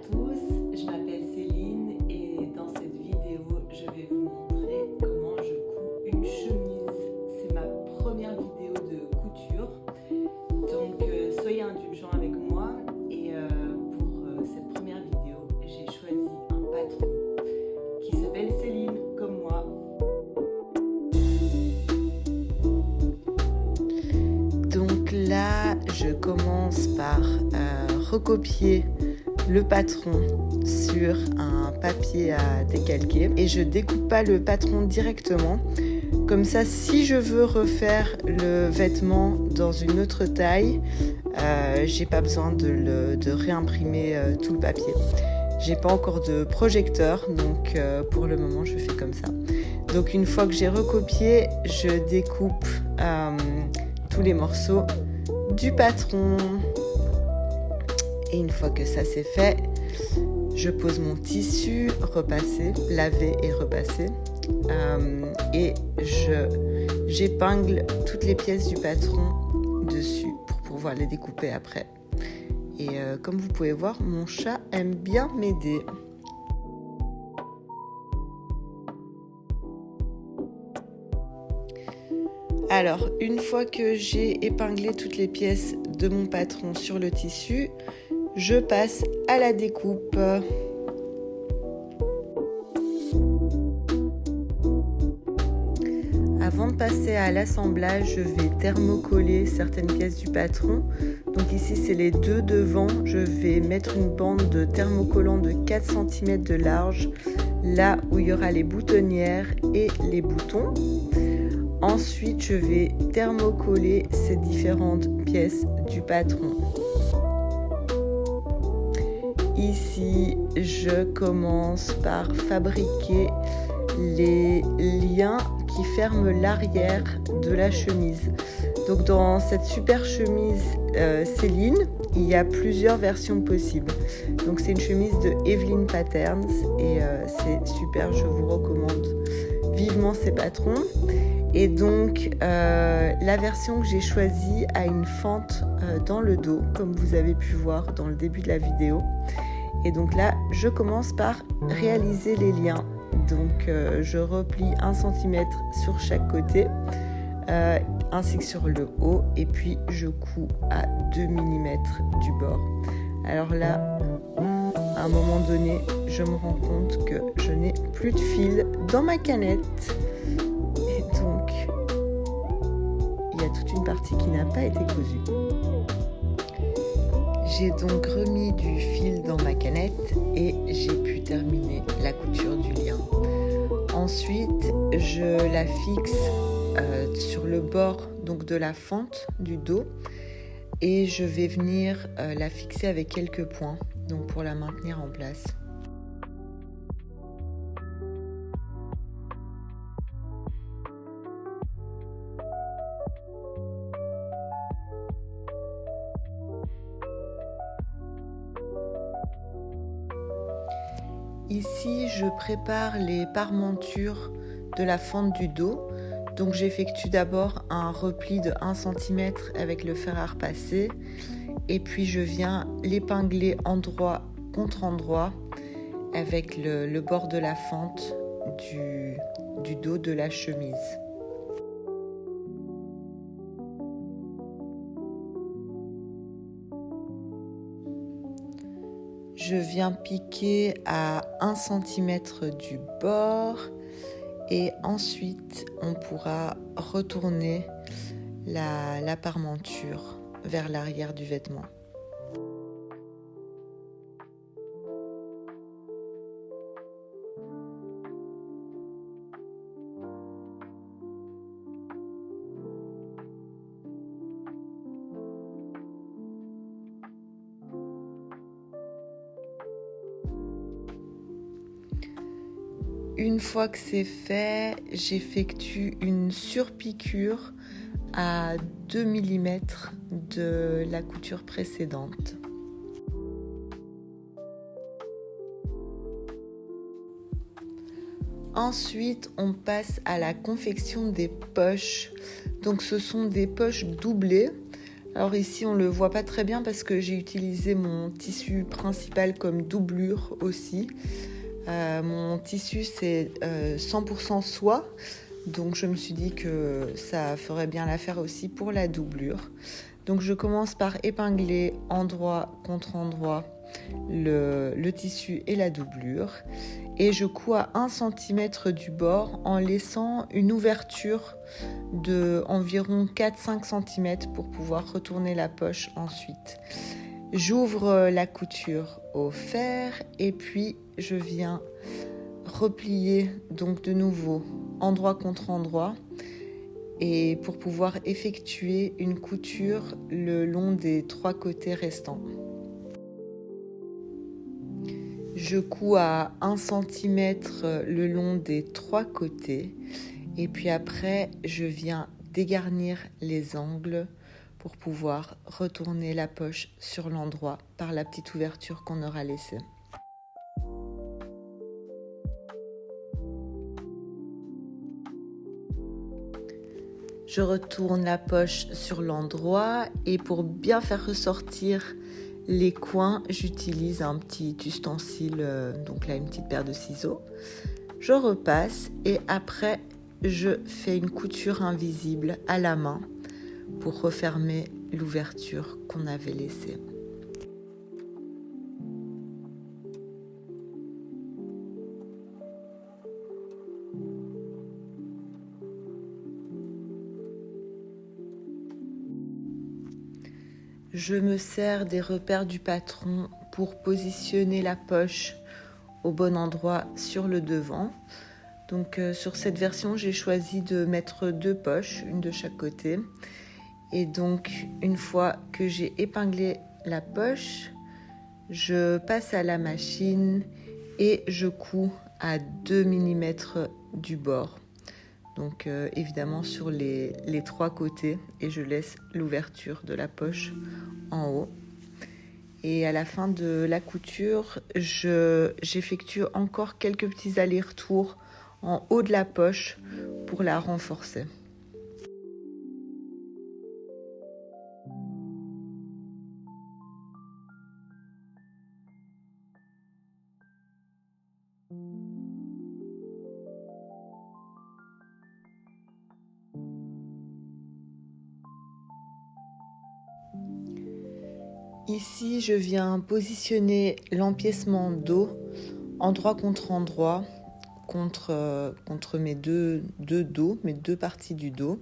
tous, je m'appelle Céline et dans cette vidéo, je vais vous montrer comment je couds une chemise. C'est ma première vidéo de couture, donc soyez indulgents avec moi et pour cette première vidéo, j'ai choisi un patron qui s'appelle Céline, comme moi. Donc là, je commence par recopier le patron sur un papier à décalquer et je découpe pas le patron directement. Comme ça, si je veux refaire le vêtement dans une autre taille, j'ai pas besoin de réimprimer tout le papier. J'ai pas encore de projecteur, donc pour le moment, je fais comme ça. Donc une fois que j'ai recopié, je découpe tous les morceaux du patron. Et une fois que ça c'est fait, je pose mon tissu, repassé, lavé et repassé. Et j'épingle toutes les pièces du patron dessus pour pouvoir les découper après. Et comme vous pouvez voir, mon chat aime bien m'aider. Alors, une fois que j'ai épinglé toutes les pièces de mon patron sur le tissu, je passe à la découpe. Avant de passer à l'assemblage, je vais thermocoller certaines pièces du patron. Donc ici, c'est les deux devant. Je vais mettre une bande de thermocollant de 4 cm de large, là où il y aura les boutonnières et les boutons. Ensuite, je vais thermocoller ces différentes pièces du patron. Ici, je commence par fabriquer les liens qui ferment l'arrière de la chemise. Donc dans cette super chemise Céline, il y a plusieurs versions possibles. Donc c'est une chemise de Evelyn Patterns et c'est super, je vous recommande vivement ces patrons. Et donc la version que j'ai choisie a une fente dans le dos, comme vous avez pu voir dans le début de la vidéo. Et donc là, je commence par réaliser les liens. Donc je replie 1 cm sur chaque côté, ainsi que sur le haut, et puis je couds à 2 mm du bord. Alors là, à un moment donné, je me rends compte que je n'ai plus de fil dans ma canette. Et donc, il y a toute une partie qui n'a pas été cousue. J'ai donc remis du fil dans ma canette et j'ai pu terminer la couture du lien. Ensuite, je la fixe sur le bord donc, de la fente du dos et je vais venir la fixer avec quelques points donc pour la maintenir en place. Ici, je prépare les parmentures de la fente du dos. Donc, j'effectue d'abord un repli de 1 cm avec le fer à repasser. Et puis, je viens l'épingler endroit contre endroit avec le bord de la fente du dos de la chemise. Je viens piquer à 1 cm du bord et ensuite on pourra retourner la parmenture vers l'arrière du vêtement. Une fois que c'est fait, j'effectue une surpiqûre à 2 mm de la couture précédente. Ensuite, on passe à la confection des poches. Donc, ce sont des poches doublées. Alors ici on le voit pas très bien parce que j'ai utilisé mon tissu principal comme doublure aussi. Mon tissu c'est 100% soie, donc je me suis dit que ça ferait bien l'affaire aussi pour la doublure. Donc je commence par épingler endroit contre endroit le tissu et la doublure et je couds à 1 cm du bord en laissant une ouverture de environ 4-5 cm pour pouvoir retourner la poche ensuite. J'ouvre la couture au fer et puis je viens replier donc de nouveau endroit contre endroit et pour pouvoir effectuer une couture le long des 3 côtés restants. Je couds à 1 cm le long des 3 côtés et puis après je viens dégarnir les angles pour pouvoir retourner la poche sur l'endroit par la petite ouverture qu'on aura laissée. Je retourne la poche sur l'endroit et pour bien faire ressortir les coins, j'utilise un petit ustensile, donc là une petite paire de ciseaux. Je repasse et après je fais une couture invisible à la main pour refermer l'ouverture qu'on avait laissée. Je me sers des repères du patron pour positionner la poche au bon endroit sur le devant. Donc sur cette version, j'ai choisi de mettre 2 poches, une de chaque côté. Et donc une fois que j'ai épinglé la poche, je passe à la machine et je couds à 2 mm du bord. Donc évidemment sur les 3 côtés et je laisse l'ouverture de la poche en haut. Et à la fin de la couture, j'effectue encore quelques petits allers-retours en haut de la poche pour la renforcer. Ici, je viens positionner l'empiècement dos endroit contre endroit contre mes deux dos, mes 2 parties du dos.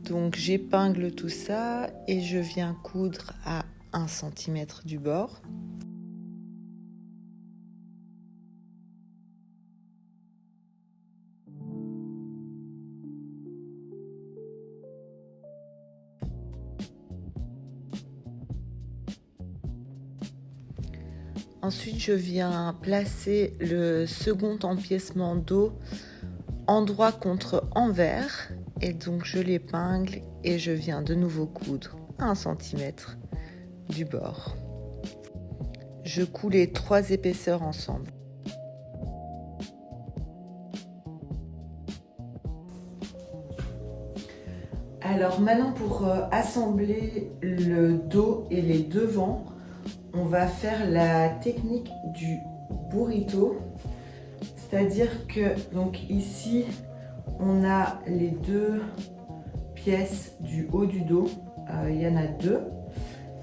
Donc j'épingle tout ça et je viens coudre à 1 cm du bord. Ensuite, je viens placer le second empiècement dos endroit contre envers et donc je l'épingle et je viens de nouveau coudre à 1 cm du bord. Je couds les 3 épaisseurs ensemble. Alors maintenant pour assembler le dos et les devants, on va faire la technique du burrito, c'est-à-dire que donc ici on a les 2 pièces du haut du dos, il y en a 2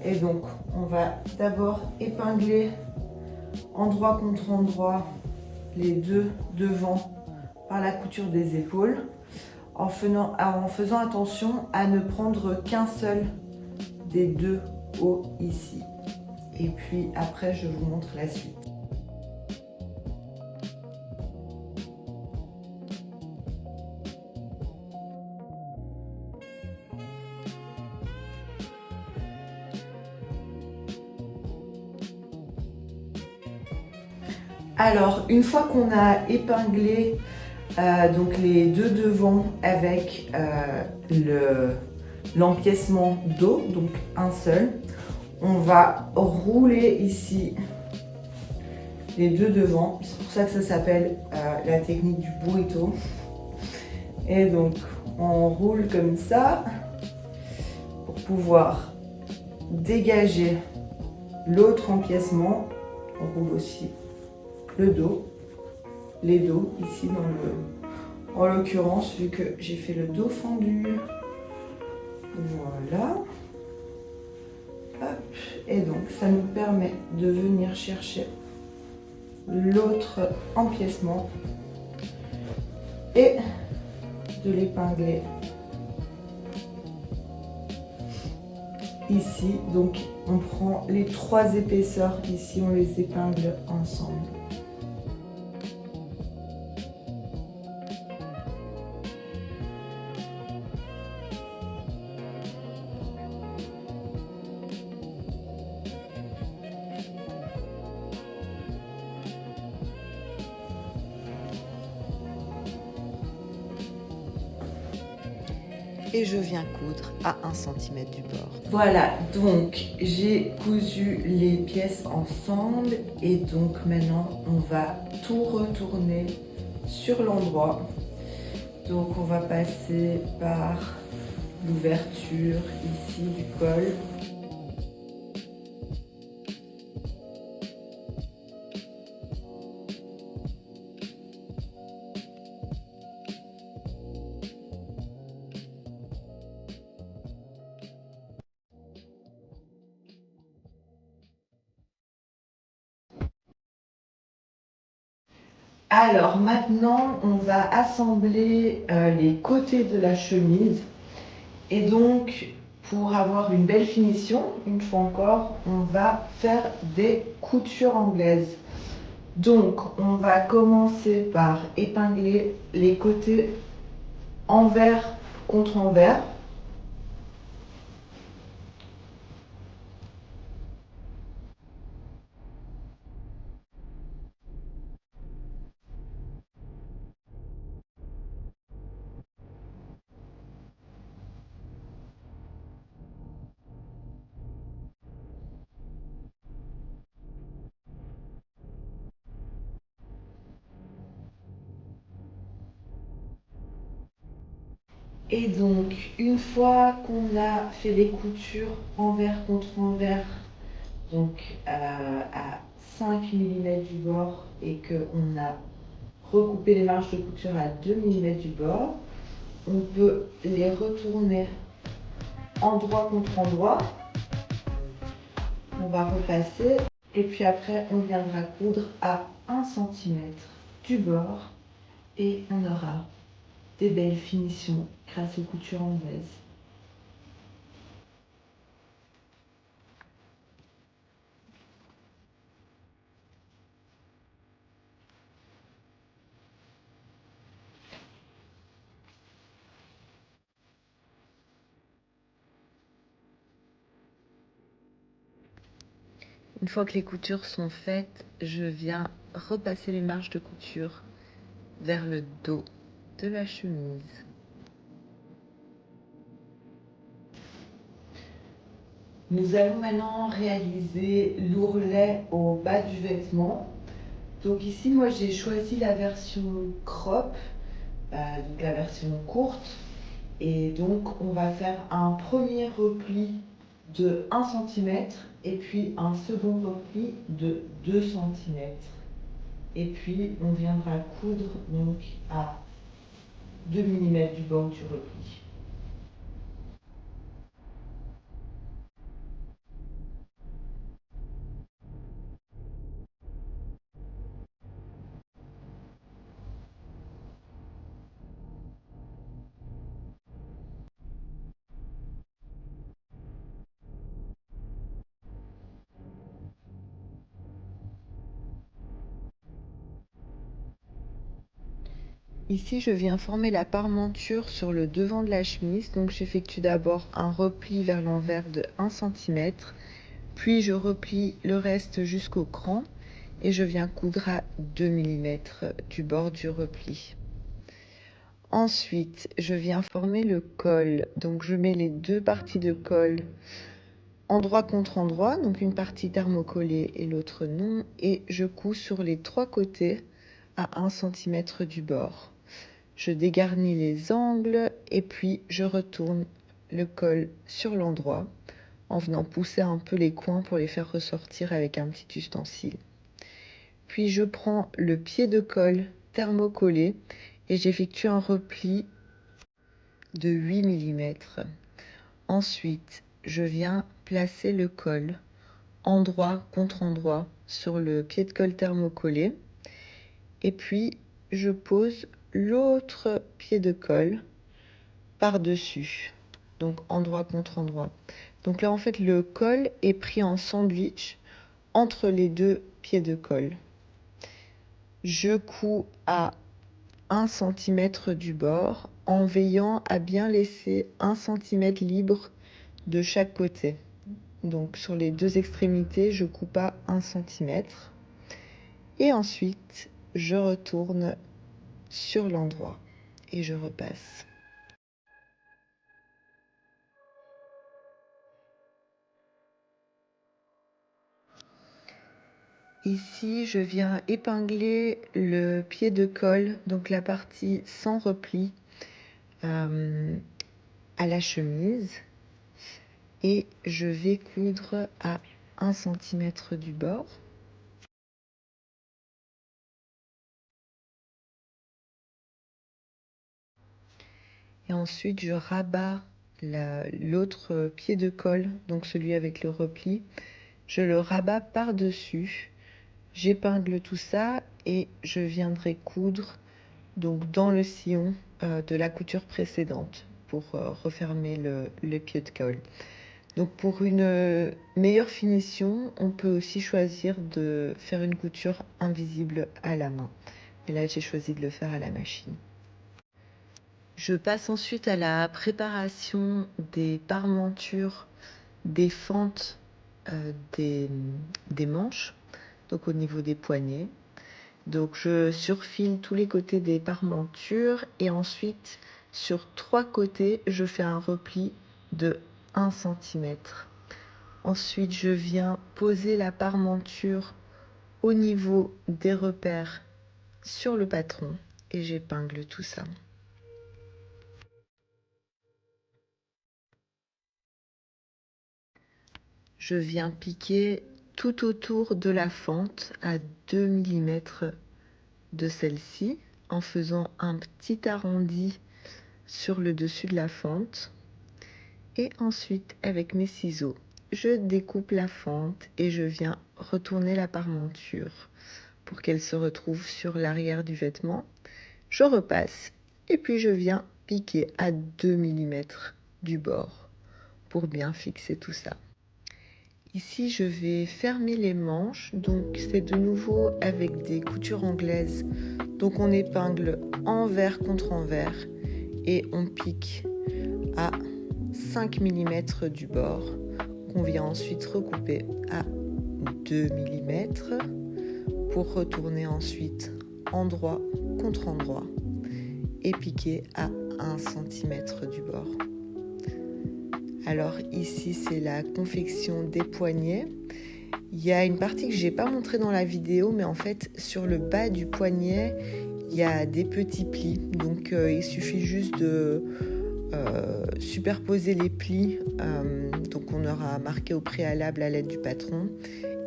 et donc on va d'abord épingler endroit contre endroit les 2 devants par la couture des épaules en faisant attention à ne prendre qu'un seul des 2 hauts ici. Et puis après, je vous montre la suite. Alors, une fois qu'on a épinglé donc les 2 devants avec l'empiècement dos, donc un seul, on va rouler ici les 2 devants. C'est pour ça que ça s'appelle la technique du burrito. Et donc on roule comme ça pour pouvoir dégager l'autre empiècement. On roule aussi le dos, les dos ici en l'occurrence, vu que j'ai fait le dos fendu. Voilà. Hop. Et donc ça nous permet de venir chercher l'autre empiècement et de l'épingler ici. Donc on prend les 3 épaisseurs ici, on les épingle ensemble. Et je viens coudre à 1 cm du bord. Voilà, donc j'ai cousu les pièces ensemble et donc maintenant on va tout retourner sur l'endroit. Donc on va passer par l'ouverture ici du col. Alors maintenant, on va assembler les côtés de la chemise. Et donc, pour avoir une belle finition, une fois encore, on va faire des coutures anglaises. Donc, on va commencer par épingler les côtés envers contre envers. Et donc, une fois qu'on a fait les coutures envers contre envers, donc à 5 mm du bord, et qu'on a recoupé les marges de couture à 2 mm du bord, on peut les retourner endroit contre endroit. On va repasser et puis après on viendra coudre à 1 cm du bord et on aura des belles finitions grâce aux coutures anglaises. Une fois que les coutures sont faites, je viens repasser les marges de couture vers le dos de la chemise. Nous allons maintenant réaliser l'ourlet au bas du vêtement. Donc ici, moi j'ai choisi la version crop, donc la version courte. Et donc on va faire un premier repli de 1 cm et puis un second repli de 2 cm. Et puis on viendra coudre donc à 2 mm du bord du repli. Ici, je viens former la parmenture sur le devant de la chemise. Donc, j'effectue d'abord un repli vers l'envers de 1 cm, puis je replie le reste jusqu'au cran et je viens coudre à 2 mm du bord du repli. Ensuite, je viens former le col. Donc, je mets les 2 parties de col endroit contre endroit, donc une partie thermocollée et l'autre non, et je couds sur les 3 côtés à 1 cm du bord. Je dégarnis les angles et puis je retourne le col sur l'endroit en venant pousser un peu les coins pour les faire ressortir avec un petit ustensile. Puis je prends le pied de colle thermocollé et j'effectue un repli de 8 mm. Ensuite, je viens placer le col endroit contre endroit sur le pied de colle thermocollé et puis je pose l'autre pied de colle par-dessus, donc endroit contre endroit. Donc là en fait le col est pris en sandwich entre les deux pieds de colle. Je couds à 1 cm du bord en veillant à bien laisser 1 cm libre de chaque côté. Donc sur les deux extrémités, je coupe à 1 cm. Et ensuite, je retourne sur l'endroit et je repasse. Ici, je viens épingler le pied de colle, donc la partie sans repli, à la chemise. Et je vais coudre à 1 cm du bord. Et ensuite, je rabats l'autre pied de colle, donc celui avec le repli. Je le rabats par-dessus. J'épingle tout ça et je viendrai coudre donc dans le sillon de la couture précédente pour refermer le pied de colle. Donc pour une meilleure finition, on peut aussi choisir de faire une couture invisible à la main. Et là, j'ai choisi de le faire à la machine. Je passe ensuite à la préparation des parmentures, des fentes des manches, donc au niveau des poignets. Donc je surfile tous les côtés des parmentures et ensuite sur 3 côtés, je fais un repli de 1 cm. Ensuite, je viens poser la parmenture au niveau des repères sur le patron et j'épingle tout ça. Je viens piquer tout autour de la fente à 2 mm de celle-ci en faisant un petit arrondi sur le dessus de la fente. Et ensuite, avec mes ciseaux, je découpe la fente et je viens retourner la parmenture pour qu'elle se retrouve sur l'arrière du vêtement. Je repasse et puis je viens piquer à 2 mm du bord pour bien fixer tout ça. Ici, je vais fermer les manches, donc c'est de nouveau avec des coutures anglaises. Donc on épingle envers contre envers et on pique à 5 mm du bord qu'on vient ensuite recouper à 2 mm pour retourner ensuite endroit contre endroit et piquer à 1 cm du bord. Alors ici c'est la confection des poignets. Il y a une partie que je n'ai pas montrée dans la vidéo, mais en fait sur le bas du poignet il y a des petits plis, donc il suffit juste de superposer les plis, donc on aura marqué au préalable à l'aide du patron,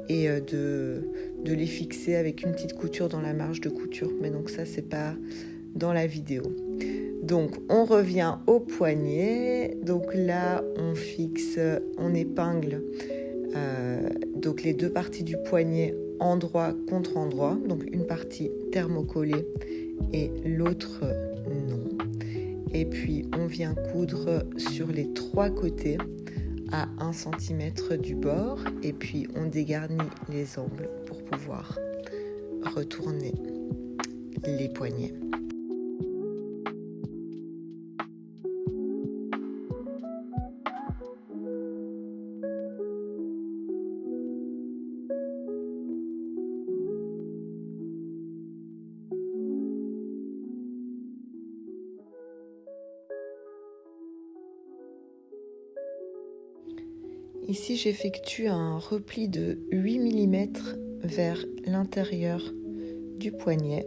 et de les fixer avec une petite couture dans la marge de couture, mais donc ça c'est pas dans la vidéo. Donc on revient au poignet, donc là on fixe, on épingle donc les deux parties du poignet endroit contre endroit, donc une partie thermocollée et l'autre non. Et puis on vient coudre sur les 3 côtés à 1 cm du bord et puis on dégarnit les angles pour pouvoir retourner les poignets. Ici, j'effectue un repli de 8 mm vers l'intérieur du poignet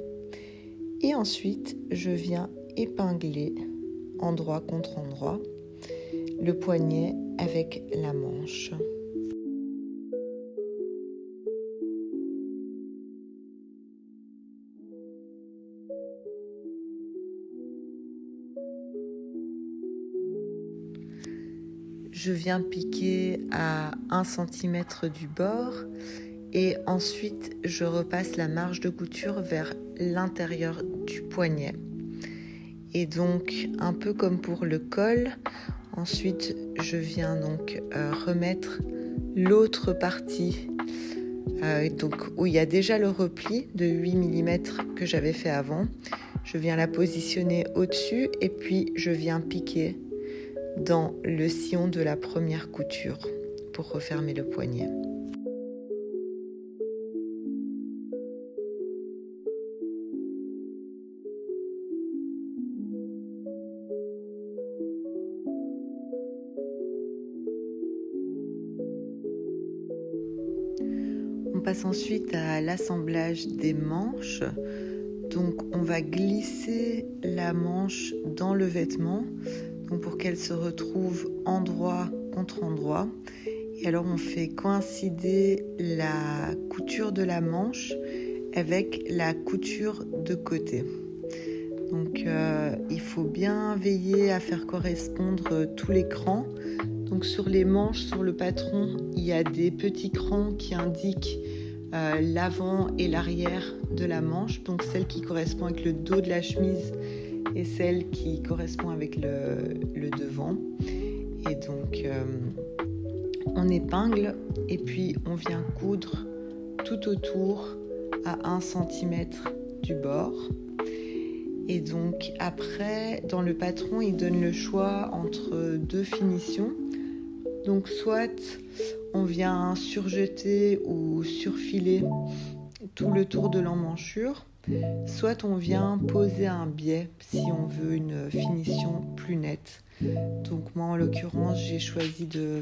et ensuite je viens épingler endroit contre endroit le poignet avec la manche. Je viens piquer à 1 cm du bord et ensuite je repasse la marge de couture vers l'intérieur du poignet. Et donc un peu comme pour le col, ensuite je viens donc remettre l'autre partie donc où il y a déjà le repli de 8 mm que j'avais fait avant. Je viens la positionner au-dessus et puis je viens piquer dans le sillon de la première couture pour refermer le poignet. On passe ensuite à l'assemblage des manches. Donc on va glisser la manche dans le vêtement donc pour qu'elle se retrouve endroit contre endroit. Et alors on fait coïncider la couture de la manche avec la couture de côté. Donc il faut bien veiller à faire correspondre tous les crans. Donc sur les manches, sur le patron, il y a des petits crans qui indiquent l'avant et l'arrière de la manche. Donc celle qui correspond avec le dos de la chemise et celle qui correspond avec le devant. Et donc on épingle et puis on vient coudre tout autour à 1 cm du bord. Et donc après, dans le patron, il donne le choix entre 2 finitions. Donc soit on vient surjeter ou surfiler tout le tour de l'emmanchure, soit on vient poser un biais si on veut une finition plus nette. Donc moi en l'occurrence j'ai choisi de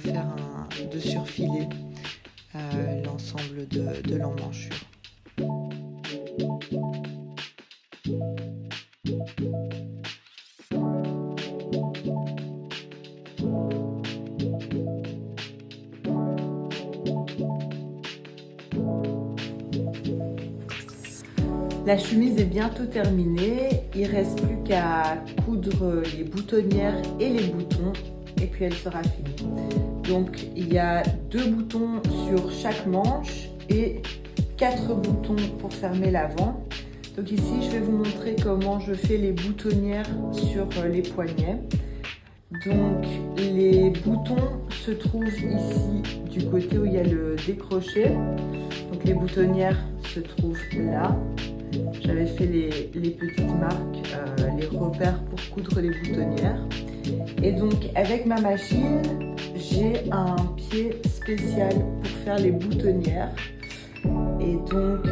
surfiler l'ensemble de l'emmanchure. La chemise est bientôt terminée, il ne reste plus qu'à coudre les boutonnières et les boutons et puis elle sera finie. Donc il y a 2 boutons sur chaque manche et 4 boutons pour fermer l'avant. Donc ici je vais vous montrer comment je fais les boutonnières sur les poignets. Donc les boutons se trouvent ici du côté où il y a le décroché. Donc les boutonnières se trouvent là. J'avais fait les petites marques, les repères pour coudre les boutonnières. Et donc avec ma machine, j'ai un pied spécial pour faire les boutonnières. Et donc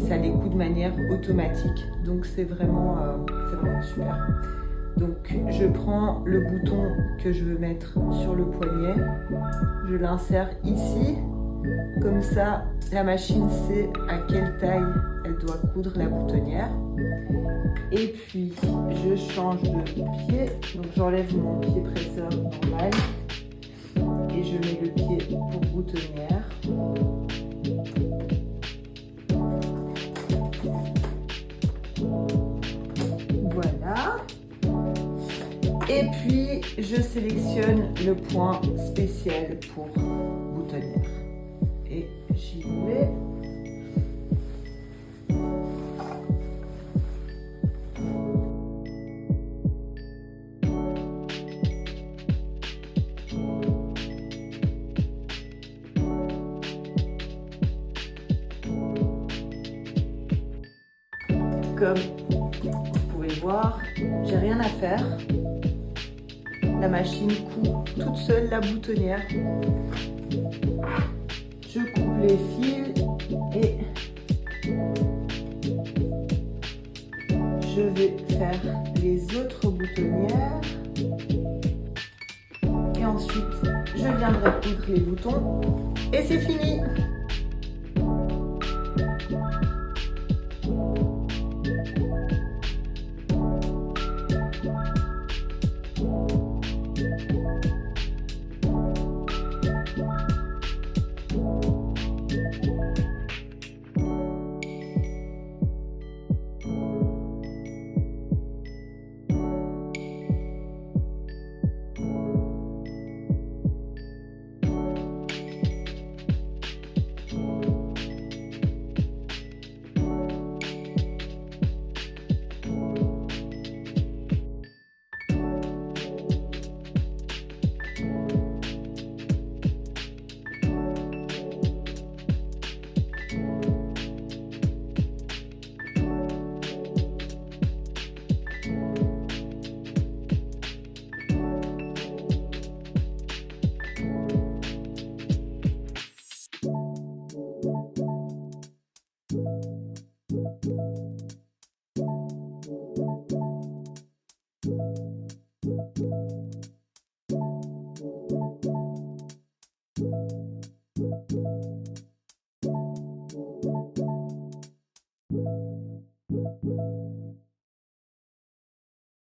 ça les coud de manière automatique. Donc c'est vraiment super. Donc je prends le bouton que je veux mettre sur le poignet, je l'insère ici. Comme ça, la machine sait à quelle taille elle doit coudre la boutonnière. Et puis, je change de pied. Donc, j'enlève mon pied presseur normal. Et je mets le pied pour boutonnière. Voilà. Et puis, je sélectionne le point spécial pour boutonnière. Et j'y vais. Comme vous pouvez voir, j'ai rien à faire. La machine coud toute seule la boutonnière. Je coupe les fils et je vais faire les autres boutonnières. Et ensuite, je viendrai coudre les boutons et c'est fini!